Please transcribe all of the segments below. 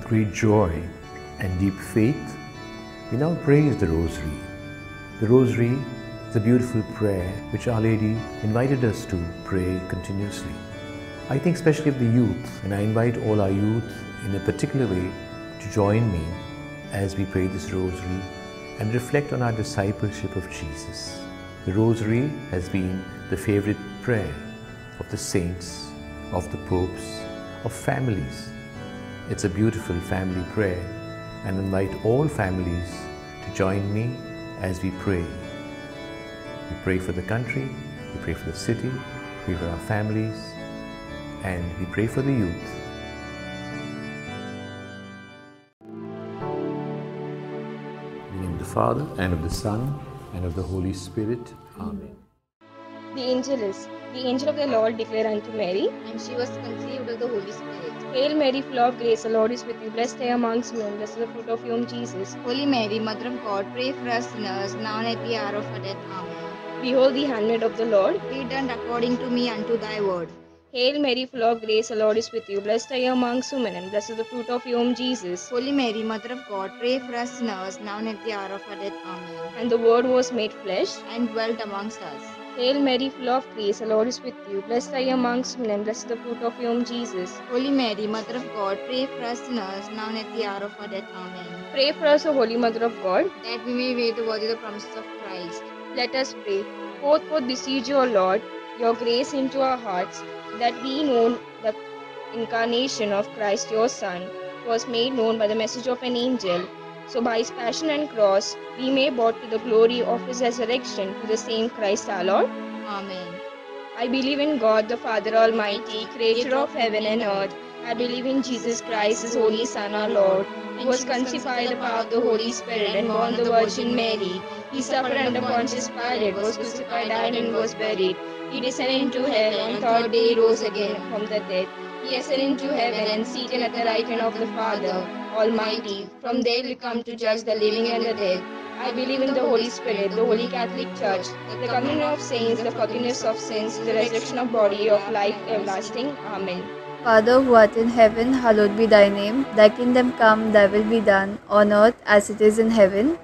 great joy and deep faith, we now praise the Rosary. The Rosary is a beautiful prayer which Our Lady invited us to pray continuously. I think especially of the youth, and I invite all our youth in a particular way to join me as we pray this Rosary and reflect on our discipleship of Jesus. The Rosary has been the favorite prayer of the saints, of the popes, of families. It's a beautiful family prayer, and I invite all families to join me as we pray. We pray for the country, we pray for the city, we pray for our families, and we pray for the youth. In the name of the Father, and of the Son, and of the Holy Spirit. Amen. The angel of the Lord declared unto Mary, and she was conceived of the Holy Spirit. Hail Mary, full of grace, the Lord is with you. Blessed are you amongst women, blessed is the fruit of your womb, Jesus. Holy Mary, Mother of God, pray for us sinners, now and at the hour of our death. Amen. Behold the handmaid of the Lord. Be done according to me unto thy word. Hail Mary, full of grace, the Lord is with you. Blessed are you amongst women, and blessed is the fruit of your womb, Jesus. Holy Mary, Mother of God, pray for us sinners, now and at the hour of our death. Amen. And the Word was made flesh, and dwelt amongst us. Hail Mary, full of grace, the Lord is with you. Blessed are you amongst women, and blessed is the fruit of your womb, Jesus. Holy Mary, Mother of God, pray for us sinners, now and at the hour of our death. Amen. Pray for us, O Holy Mother of God, that we may wait worthy the promises of Christ. Let us pray. Forth beseech you, O Lord, your grace into our hearts, that we know the incarnation of Christ your Son was made known by the message of an angel. So by his passion and cross, we may brought to the glory of his resurrection to the same Christ our Lord. Amen. I believe in God, the Father Almighty, creator of heaven and earth. I believe in Jesus Christ, his only Son, our Lord, who was conceived by the power of the Holy Spirit and born of the Virgin Mary. He suffered under Pontius Pilate, was crucified, died, and was buried. He descended into hell. On the third day he rose again from the dead. He ascended into heaven and seated at the right hand of the Father Almighty. From there he will come to judge the living and the dead. I believe in the Holy Spirit, the Holy Catholic Church, the communion of saints, the forgiveness of sins, the resurrection of body, of life everlasting. Amen. Father who art in heaven, hallowed be thy name. Thy kingdom come, thy will be done, on earth as it is in heaven.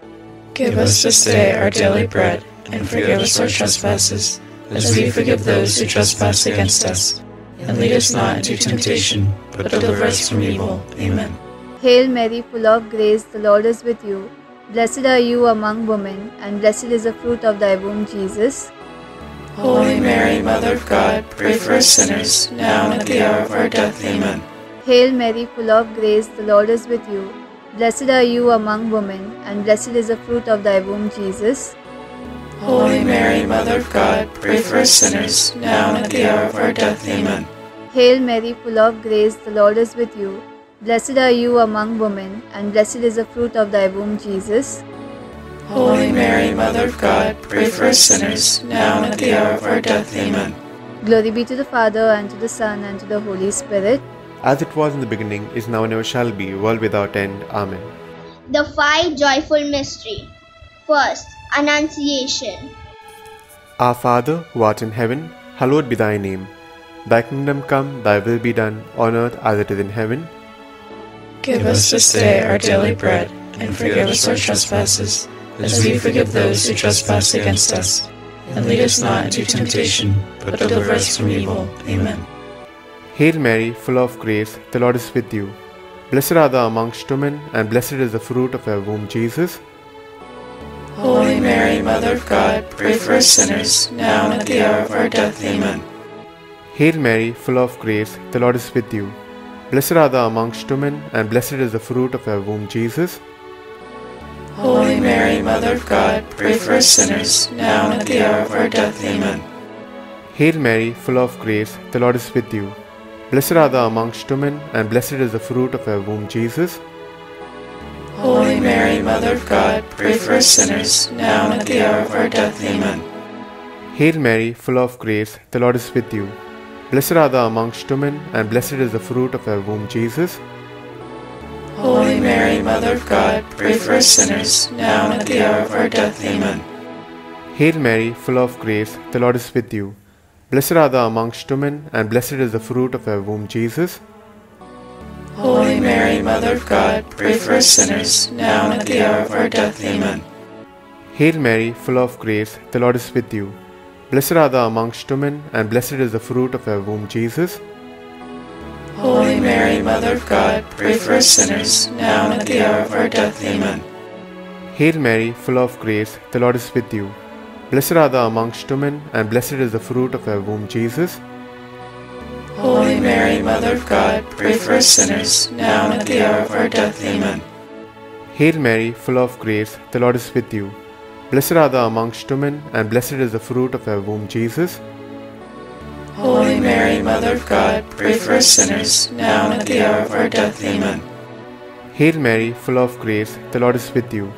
Give us this day our daily bread, and forgive us our trespasses, as we forgive those who trespass against us. And lead us not into temptation, but deliver us from evil. Amen. Hail Mary, full of grace, the Lord is with you. Blessed are you among women, and blessed is the fruit of thy womb, Jesus. Holy Mary, Mother of God, pray for us sinners, now and at the hour of our death. Amen. Hail Mary, full of grace, the Lord is with you. Blessed are you among women, and blessed is the fruit of thy womb, Jesus. Holy Mary, Mother of God, pray for us sinners, now and at the hour of our death. Amen. Hail Mary, full of grace, the Lord is with you. Blessed are you among women, and blessed is the fruit of thy womb, Jesus. Holy Mary, Mother of God, pray for us sinners, now and at the hour of our death. Amen. Glory be to the Father, and to the Son, and to the Holy Spirit. As it was in the beginning, is now, and ever shall be, world without end. Amen. The five joyful mystery. First, Annunciation. Our Father, who art in heaven, hallowed be thy name. Thy kingdom come, thy will be done, on earth as it is in heaven. Give us this day our daily bread, and forgive us our trespasses, as we forgive those who trespass against us. And lead us not into temptation, but deliver us from evil. Amen. Hail Mary, full of grace, the Lord is with you. Blessed are thou amongst women, and blessed is the fruit of thy womb, Jesus. Holy Mary, Mother of God, pray for us sinners, now and at the hour of our death. Amen. Hail Mary, full of grace, the Lord is with you. Blessed are thou amongst women, and blessed is the fruit of thy womb, Jesus. Holy Mary, Mother of God, pray for us sinners, now and at the hour of our death. Amen. Hail Mary, full of grace, the Lord is with you. Blessed are thou amongst women, and blessed is the fruit of thy womb, Jesus. Holy Mary, Mother of God, pray for us sinners, now and at the hour of our death. Amen. Hail Mary, full of grace, the Lord is with you. Blessed are thou amongst women, and blessed is the fruit of thy womb, Jesus. Holy Mary, Mother of God, pray for us sinners, now and at the hour of our death. Amen. Hail Mary, full of grace, the Lord is with you. Blessed are thou amongst women, and blessed is the fruit of thy womb, Jesus. Holy Holy Mary, Mother of God, pray for us sinners, now and at the hour of our death. Amen. Hail Mary, full of grace, the Lord is with you. Blessed are thou amongst women, and blessed is the fruit of thy womb, Jesus. Holy Mary, Mother of God, pray for us sinners, now and at the hour of our death. Amen. Hail Mary, full of grace, the Lord is with you. Blessed are thou amongst women, and blessed is the fruit of thy womb, Jesus. Holy Mary, Mother of God, pray for us sinners, now and at the hour of our death. Amen. Hail Mary, full of grace, the Lord is with you. Blessed are thou amongst women, and blessed is the fruit of thy womb, Jesus. Holy Mary, Mother of God, pray for us sinners, now and at the hour of our death. Amen. Hail Mary, full of grace, the Lord is with you.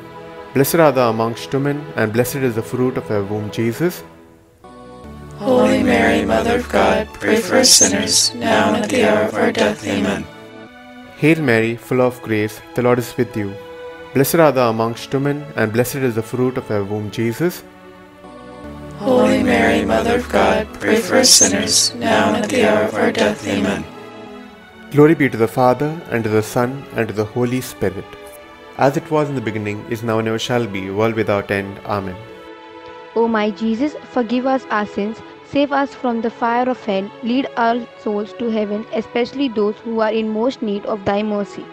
Blessed are thou amongst women, and blessed is the fruit of thy womb, Jesus. Holy Mary, Mother of God, pray for us sinners, now and at the hour of our death. Amen. Hail Mary, full of grace, the Lord is with you. Blessed are thou amongst women, and blessed is the fruit of thy womb, Jesus. Holy Mary, Mother of God, pray for us sinners, now and at the hour of our death. Amen. Glory be to the Father, and to the Son, and to the Holy Spirit, as it was in the beginning, is now, and ever shall be, world without end. Amen. O my Jesus, forgive us our sins, save us from the fire of hell, lead all souls to heaven, especially those who are in most need of thy mercy.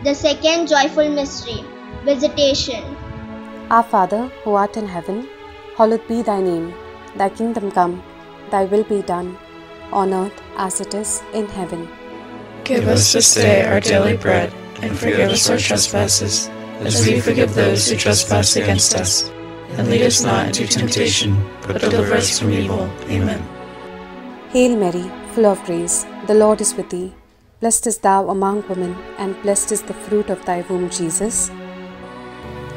The second joyful mystery, Visitation. Our Father, who art in heaven, hallowed be thy name. Thy kingdom come, thy will be done, on earth as it is in heaven. Give us this day our daily bread, and forgive us our trespasses, as we forgive those who trespass against us. And lead us not into temptation, but deliver us from evil. Amen. Hail Mary, full of grace, the Lord is with thee. Blessed is thou among women, and blessed is the fruit of thy womb, Jesus.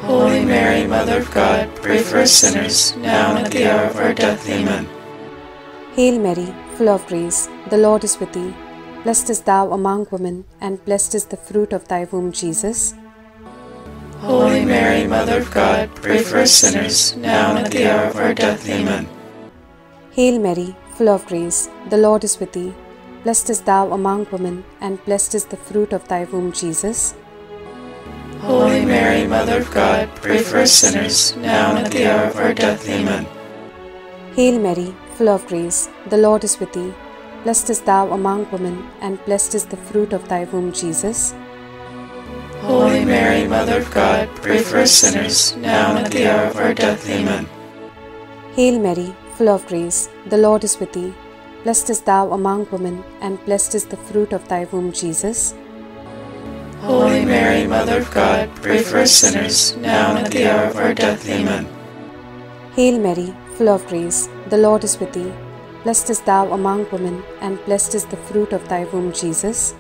Holy Mary, Mother of God, pray for us sinners, now and at the hour of our death. Amen. Hail Mary, full of grace, the Lord is with thee. Blessed is thou among women, and blessed is the fruit of thy womb, Jesus. Holy Mary, Mother of God, pray for us sinners, now and at the hour of our death. Amen. Hail Mary, full of grace, the Lord is with thee. Blessed is thou among women, and blessed is the fruit of thy womb, Jesus. Holy Mary, Mother of God, pray for us sinners, now and at the hour of our death. Amen. Hail Mary, full of grace, the Lord is with thee. Blessed is thou among women, and blessed is the fruit of thy womb, Jesus. Holy Mary, Mother of God, pray for us sinners, now and at the hour of our death. Amen. Hail Mary, full of grace, the Lord is with thee. Blessed is thou among women, and blessed is the fruit of thy womb, Jesus. Holy Mary, Mother of God, pray for us sinners, now and at the hour of our death. Amen. Hail Mary, full of grace, the Lord is with thee. Blessed is thou among women, and blessed is the fruit of thy womb, Jesus.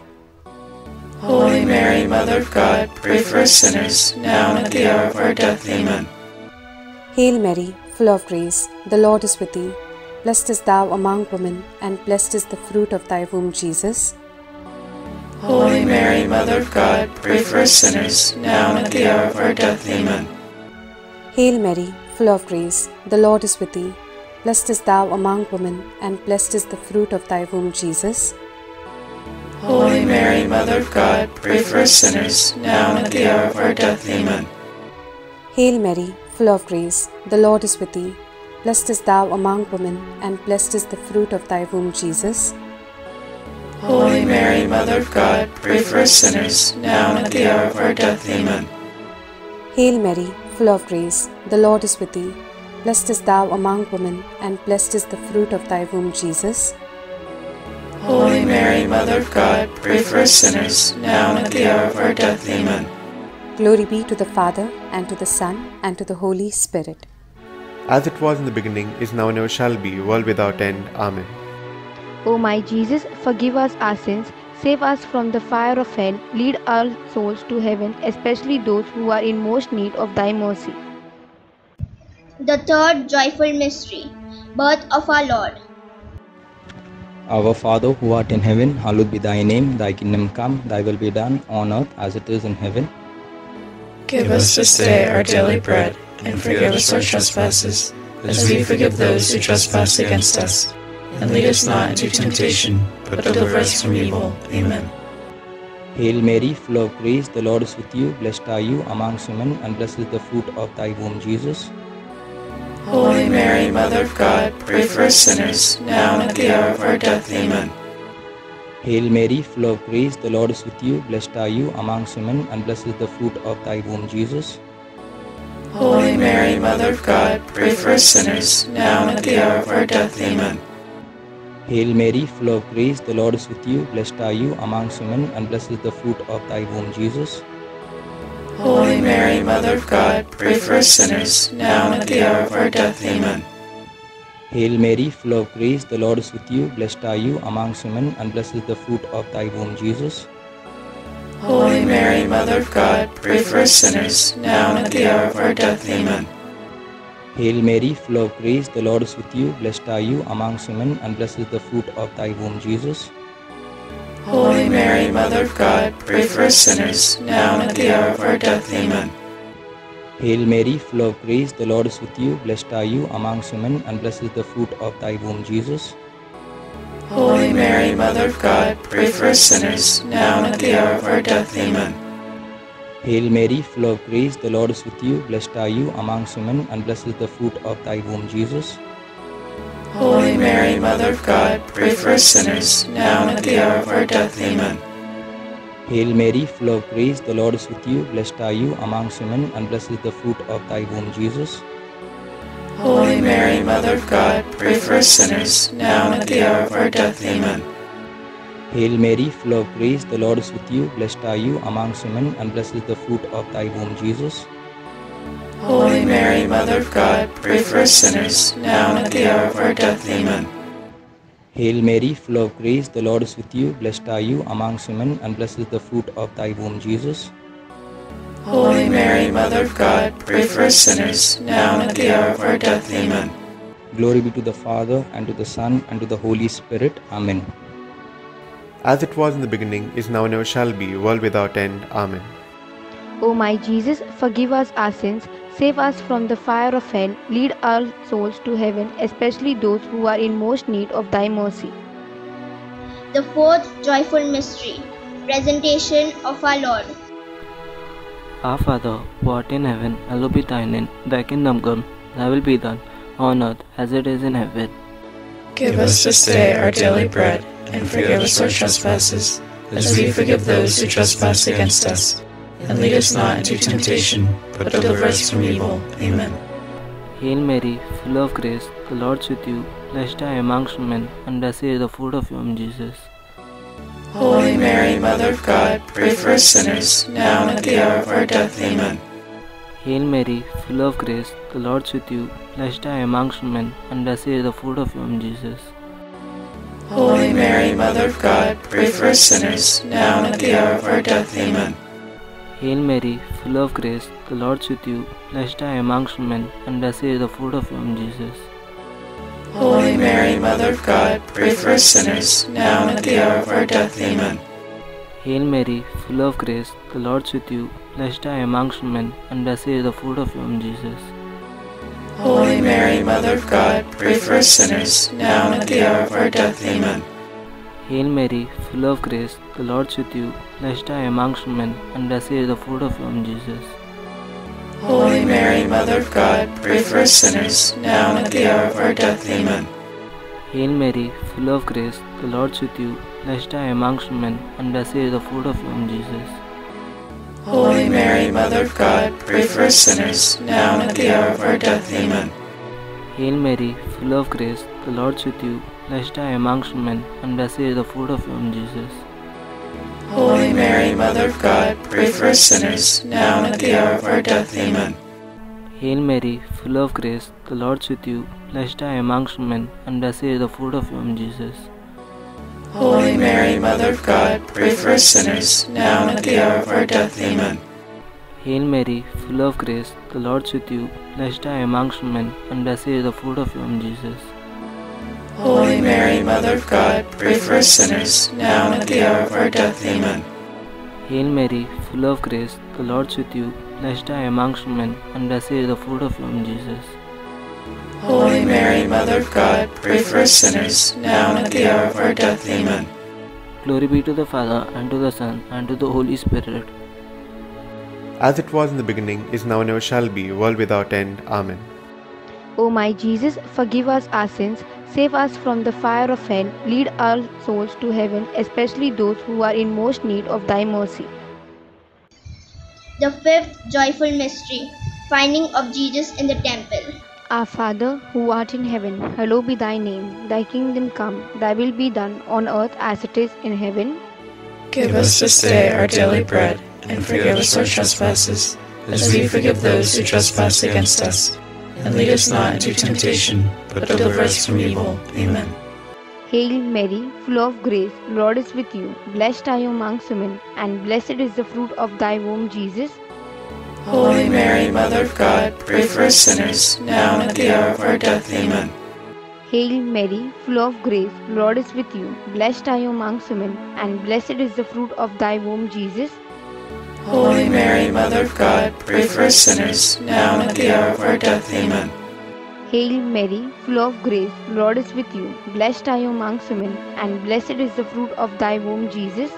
Holy Mary, Mother of God, pray for us sinners, now and at the hour of our death. Amen. Hail Mary, full of grace, the Lord is with thee. Blessed is thou among women, and blessed is the fruit of thy womb, Jesus. Holy Mary, Mother of God, pray for us sinners, now and at the hour of our death. Amen. Hail Mary, full of grace, the Lord is with thee. Blessed is thou among women, and blessed is the fruit of thy womb, Jesus. Holy Mary, Mother of God, pray for us sinners, now and at the hour of our death. Amen. Hail Mary, full of grace, the Lord is with thee. Blessed is thou among women, and blessed is the fruit of thy womb, Jesus. Holy Mary, Mother of God, pray for us sinners, now and at the hour of our death. Amen. Hail Mary, full of grace, the Lord is with thee. Blessed is thou among women, and blessed is the fruit of thy womb, Jesus. Holy Mary, Mother of God, pray for us sinners, now and at the hour of our death. Amen. Glory be to the Father, and to the Son, and to the Holy Spirit. As it was in the beginning, is now, and ever shall be, world without end. Amen. O my Jesus, forgive us our sins, save us from the fire of hell, lead all souls to heaven, especially those who are in most need of thy mercy. The third joyful mystery, Birth of our Lord. Our Father, who art in heaven, hallowed be thy name. Thy kingdom come, thy will be done, on earth as it is in heaven. Give us this day our daily bread, and forgive us our trespasses, as we forgive those who trespass against us. And lead us not into temptation, but deliver us from evil. Amen. Hail Mary, full of grace, the Lord is with you. Blessed are you amongst women, and blessed is the fruit of thy womb, Jesus. Holy Mary, Mother of God, pray for us sinners, now and at the hour of our death. Amen. Hail Mary, full of grace, the Lord is with you. Blessed are you amongst women, and blessed is the fruit of thy womb, Jesus. Holy Mary, Mother of God, pray for us sinners, now and at the hour of our death. Amen. Hail Mary, full of grace, the Lord is with you. Blessed are you amongst women, and blessed is the fruit of thy womb, Jesus. Holy Mary, Mother of God, pray for us sinners, now and at the hour of our death. Amen. Hail Mary, full of grace, the Lord is with you. Blessed are you amongst women, and blessed is the fruit of thy womb, Jesus. Holy Mary, Mother of God, pray for us sinners, now and at the hour of our death. Amen. Hail Mary, full of grace, the Lord is with you. Blessed are you amongst women, and blessed is the fruit of thy womb, Jesus. Holy Mary, Mother of God, pray for us sinners, now and at the hour of our death. Amen. Hail Mary, full of grace, the Lord is with you. Blessed are you amongst women, and blessed is the fruit of thy womb, Jesus. Holy Mary, Mother of God, pray for us sinners, now and at the hour of our death. Amen. Hail Mary, full of grace, the Lord is with you. Blessed are you amongst women, and blessed is the fruit of thy womb, Jesus. Holy Mary, Mother of God, pray for us sinners, now and at the hour of our death. Amen. Hail Mary, full of grace, the Lord is with you. Blessed are you amongst women, and blessed is the fruit of thy womb, Jesus. Holy Mary, Mother of God, pray for us sinners, now and at the hour of our death. Amen. Hail Mary, full of grace, the Lord is with you. Blessed are you amongst women, and blessed is the fruit of thy womb, Jesus. Holy Mary, Mother of God, pray for us sinners, now and at the hour of our death. Amen. Hail Mary, full of grace, the Lord is with you. Blessed are you amongst women, and blessed is the fruit of thy womb, Jesus. Holy Mary, Mother of God, pray for us sinners, now and at the hour of our death. Amen. Glory be to the Father, and to the Son, and to the Holy Spirit. Amen. As it was in the beginning, is now, and ever shall be, world without end. Amen. O my Jesus, forgive us our sins, save us from the fire of hell, lead all souls to heaven, especially those who are in most need of thy mercy. The fourth joyful mystery, presentation of our Lord. Our Father, who art in heaven, hallowed be thy name. Thy kingdom come, thy will be done, on earth as it is in heaven. Give us this day our daily bread, and forgive us our trespasses, as we forgive those who trespass against us. And lead us not into temptation, but deliver us from evil. Amen. Hail Mary, full of grace, the Lord is with you. Blessed are you amongst women, and blessed is the fruit of your womb, Jesus. Holy Mary, Mother of God, pray for us sinners, now and at the hour of our death. Amen. Hail Mary, full of grace, the Lord is with you. Blessed are you amongst women, and blessed is the fruit of your womb, Jesus. Holy Mary, Mother of God, pray for us sinners, now and at the hour of our death. Amen. Hail Mary, full of grace, the Lord is with you. Blessed are you amongst women, and blessed is the fruit of your womb, Jesus. Holy Mary, Mother of God, pray for us sinners, now and at the hour of our death. Amen. Hail Mary, full of grace, the Lord is with you. Blessed are you amongst women, and blessed is the fruit of your womb, Jesus. Holy Mary, Mother of God, pray for us sinners, now and at the hour of our death. Amen. Hail Mary, full of grace, the Lord is with you. Blessed are you amongst women, and blessed is the fruit of your womb, Jesus. Holy Mary, Mother of God, pray for us sinners, now and at the hour of our death. Amen. Hail Mary, full of grace, the Lord is with you. Blessed are you amongst women, and blessed is the fruit of your womb, Jesus. Holy Mary, Mother of God, pray for us sinners, now and at the hour of our death. Amen. Hail Mary, full of grace, the Lord is with you. Blessed are you amongst women, and blessed is the fruit of your womb, Jesus. Holy Mary, Mother of God, pray for us sinners, now and at the hour of our death. Amen. Hail Mary, full of grace, the Lord is with you. Blessed are you amongst women, and blessed is the fruit of your womb, Jesus. Holy Mary, Mother of God, pray for us sinners, now and at the hour of our death. Amen. Hail Mary, full of grace, the Lord is with you. Blessed are you amongst women, and blessed is the fruit of your womb, Jesus. Holy Mary, Mother of God, pray for us sinners, now and at the hour of our death. Amen. Hail Mary, full of grace, the Lord is with you. Blessed are you amongst women, and blessed is the fruit of your womb, Jesus. Holy Mary, Mother of God, pray for us sinners, now and at the hour of our death. Amen. Glory be to the Father, and to the Son, and to the Holy Spirit. As it was in the beginning, is now, and ever shall be, world without end. Amen. O my Jesus, forgive us our sins, save us from the fire of hell, lead all souls to heaven, especially those who are in most need of thy mercy. The fifth joyful mystery, finding of Jesus in the temple. Our Father, who art in heaven, hallowed be thy name. Thy kingdom come, thy will be done on earth as it is in heaven. Give us this day our daily bread, and forgive us our trespasses, as we forgive those who trespass against us. And lead us not into temptation, but deliver us from evil. Amen. Hail Mary, full of grace, the Lord is with you. Blessed are you amongst women, and blessed is the fruit of thy womb, Jesus. Holy Mary, Mother of God, pray for us sinners, now and at the hour of our death. Amen. Hail Mary, full of grace, the Lord is with you. Blessed are you amongst women, and blessed is the fruit of thy womb, Jesus. Holy Mary, Mother of God, pray for us sinners, now and at the hour of our death. Amen. Hail Mary, full of grace, the Lord is with you. Blessed are you amongst women, and blessed is the fruit of thy womb, Jesus.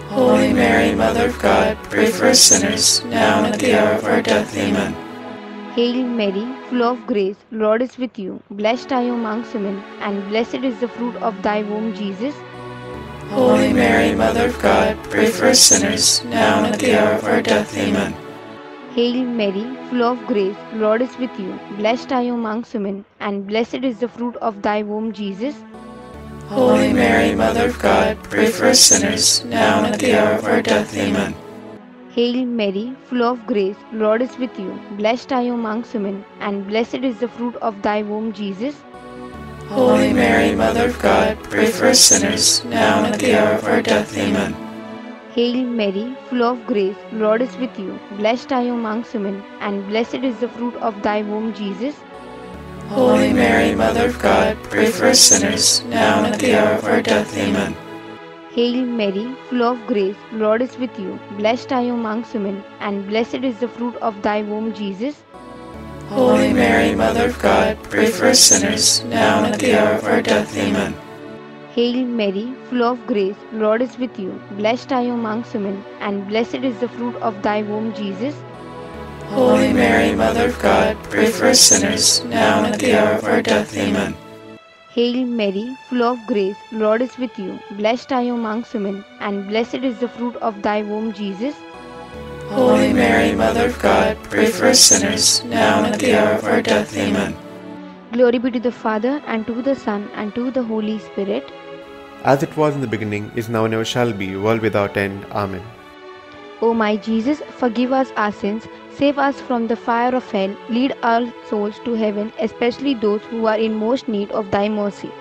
Holy Mary, Mother of God, pray for us sinners, now and at the hour of our death. Amen. Hail Mary, full of grace, the Lord is with you. Blessed are you amongst women, and blessed is the fruit of thy womb, Jesus. Holy Mary, Mother of God, pray for us sinners, now and at the hour of our death. Amen. Hail Mary, full of grace, the Lord is with you. Blessed are you amongst women, and blessed is the fruit of thy womb, Jesus. Holy Mary, Mother of God, pray for us sinners, now and at the hour of our death. Amen. Hail Mary, full of grace, the Lord is with you. Blessed are you amongst women, and blessed is the fruit of thy womb, Jesus. Holy Mary, Mother of God, pray for us sinners, now and at the hour of our death. Amen. Hail Mary, full of grace, the Lord is with you. Blessed are you amongst women, and blessed is the fruit of thy womb, Jesus. Holy Mary, Mother of God, pray for us sinners, now and at the hour of our death. Amen. Hail Mary, full of grace, the Lord is with you. Blessed are you amongst women, and blessed is the fruit of thy womb, Jesus. Holy Mary, Mother of God, pray for us sinners, now and at the hour of our death. Amen. Hail Mary, full of grace, the Lord is with you. Blessed are you amongst women, and blessed is the fruit of thy womb, Jesus. Holy Mary, Mother of God, pray for us sinners, now and at the hour of our death. Amen. Hail Mary, full of grace, the Lord is with you. Blessed are you amongst women, and blessed is the fruit of thy womb, Jesus. Holy Mary, Mother of God, pray for us sinners, now and at the hour of our death. Amen. Glory be to the Father, and to the Son, and to the Holy Spirit. As it was in the beginning, is now, and ever shall be, world without end. Amen. O my Jesus, forgive us our sins, save us from the fire of hell, lead all souls to heaven, especially those who are in most need of thy mercy.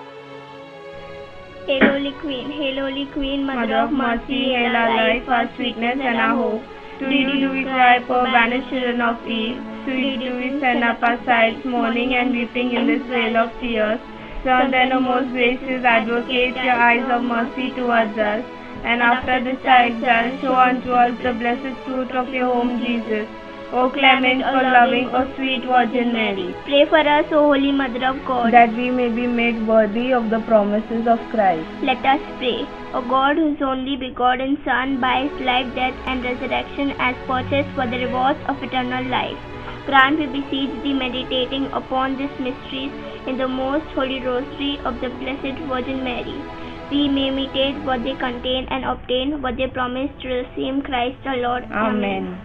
Hail Holy Queen, Mother of Mercy, hail our life, our sweetness and our hope. To thee do we cry, poor banished children of Eve. To thee do we send up our sighs, mourning and weeping in this vale of tears. Turn then, O most gracious Advocate, your eyes of mercy towards us, and after this our exile, show unto us the blessed fruit of your womb, Jesus. O clement, O loving, O sweet Virgin Mary, Pray for us, O Holy Mother of God, that we may be made worthy of the promises of Christ. Let us pray. O God, whose only begotten Son, by his life, death, and resurrection, has purchased for the rewards of eternal life, grant, we beseech thee, meditating upon these mysteries in the most holy rosary of the Blessed Virgin Mary, we may imitate what they contain and obtain what they promise through the same Christ our Lord. Amen.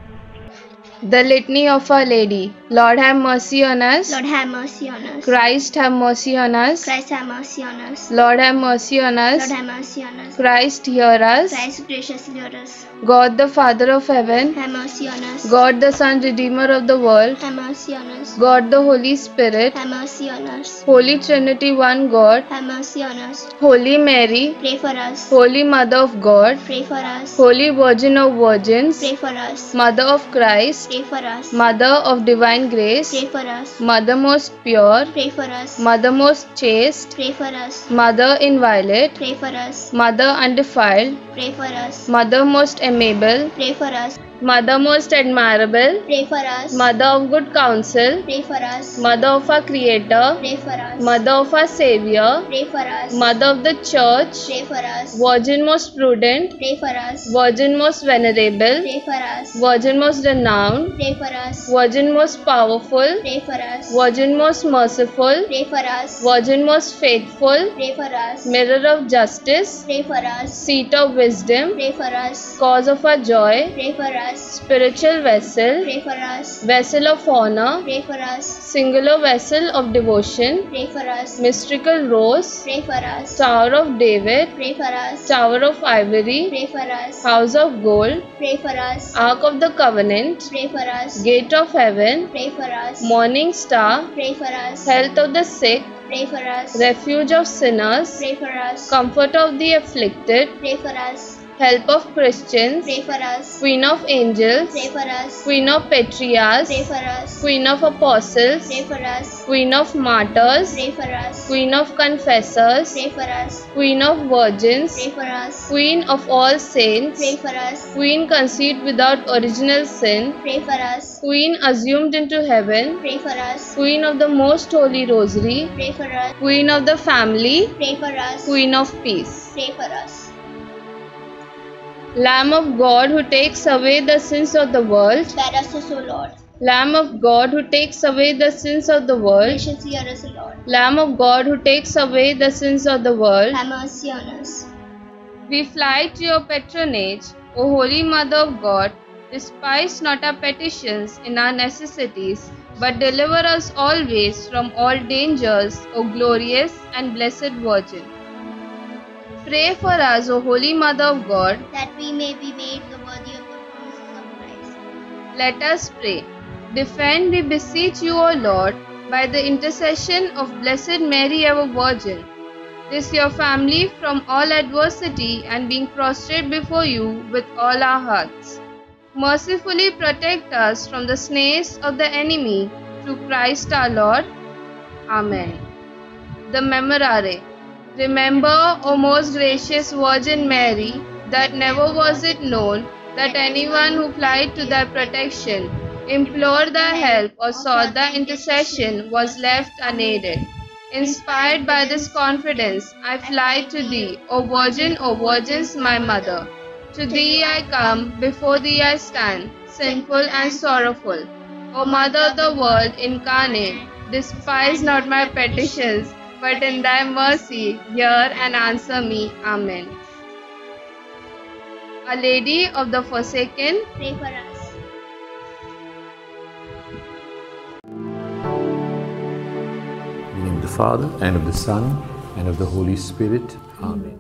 The Litany of Our Lady. Lord have mercy on us. Lord have mercy on us. Christ have mercy on us. Christ have mercy on us. Lord have mercy on us. Lord have mercy on us. Christ hear us. Christ graciously hear us. God the Father of heaven, Have mercy on us. God the Son, Redeemer of the world, Have mercy on us. God the Holy Spirit, Have mercy on us. Holy Trinity, one God, Have mercy on us. Holy Mary, Pray for us. Holy Mother of God, Pray for us. Holy Virgin of Virgins, Pray for us. Mother of Christ, Pray for us. Mother of Divine Grace, Pray for us. Mother most pure, Pray for us. Mother most chaste, Pray for us. Mother inviolate, Pray for us. Mother undefiled, Pray for us. Mother most amiable, Pray for us. Mother most admirable, pray for us. Mother of good counsel, Pray for us. Mother of our Creator, Pray for us. Mother of our Savior, Pray for us. Mother of the Church, Pray for us. Virgin most prudent, Pray for us. Virgin most venerable, Pray for us. Virgin most renowned, Pray for us. Virgin most powerful, Pray for us. Virgin most merciful, Pray for us. Virgin most faithful, Pray for us. Mirror of justice, Pray for us. Seat of wisdom, Pray for us. Cause of our joy, Pray for us. Spiritual vessel, Pray for us. Vessel of honor, Pray for us. Singular vessel of devotion, Pray for us. Mystical rose, Pray for us. Tower of David, Pray for us. Tower of ivory, Pray for us. House of gold, Pray for us. Ark of the covenant, Pray for us. Gate of heaven, Pray for us. Morning star, Pray for us. Health of the sick, Pray for us. Refuge of sinners, Pray for us. Comfort of the afflicted, Pray for us. Help of Christians, Pray for us. Queen of angels, Pray for us. Queen of patriarchs, Pray for us. Queen of apostles, Pray for us. Queen of martyrs, Pray for us. Queen of confessors, Pray for us. Queen of virgins, Pray for us. Queen of all saints, Pray for us. Queen conceived without original sin, Pray for us. Queen assumed into heaven, Pray for us. Queen of the most holy rosary, Pray for us. Queen of the family, Pray for us. Queen of peace. Pray for us. Lamb of God who takes away the sins of the world, Spare us, O Lord. Lamb of God who takes away the sins of the world, Gracious hear us, O Lord. Lamb of God who takes away the sins of the world, Have mercy on us. we fly to your patronage, O Holy Mother of God. Despise not our petitions in our necessities, but deliver us always from all dangers, O glorious and blessed Virgin. Pray for us, O Holy Mother of God. That we may be made the worthy of the promises of Christ. Let us pray. Defend, we beseech you, O Lord, by the intercession of Blessed Mary, our Virgin, this your family from all adversity and being prostrate before you with all our hearts. Mercifully protect us from the snares of the enemy, through Christ our Lord. Amen. The Memorare. Remember, O most gracious Virgin Mary, that never was it known that anyone who applied to thy protection, implored thy help, or sought thy intercession was left unaided. Inspired by this confidence, I fly to thee, O Virgin, O Virgins, my Mother. To thee I come, before thee I stand, sinful and sorrowful. O Mother of the world incarnate, despise not my petitions, but in thy mercy hear and answer me. Amen. Our Lady of the Forsaken, Pray for us. In the name of the Father, and of the Son, and of the Holy Spirit. Amen.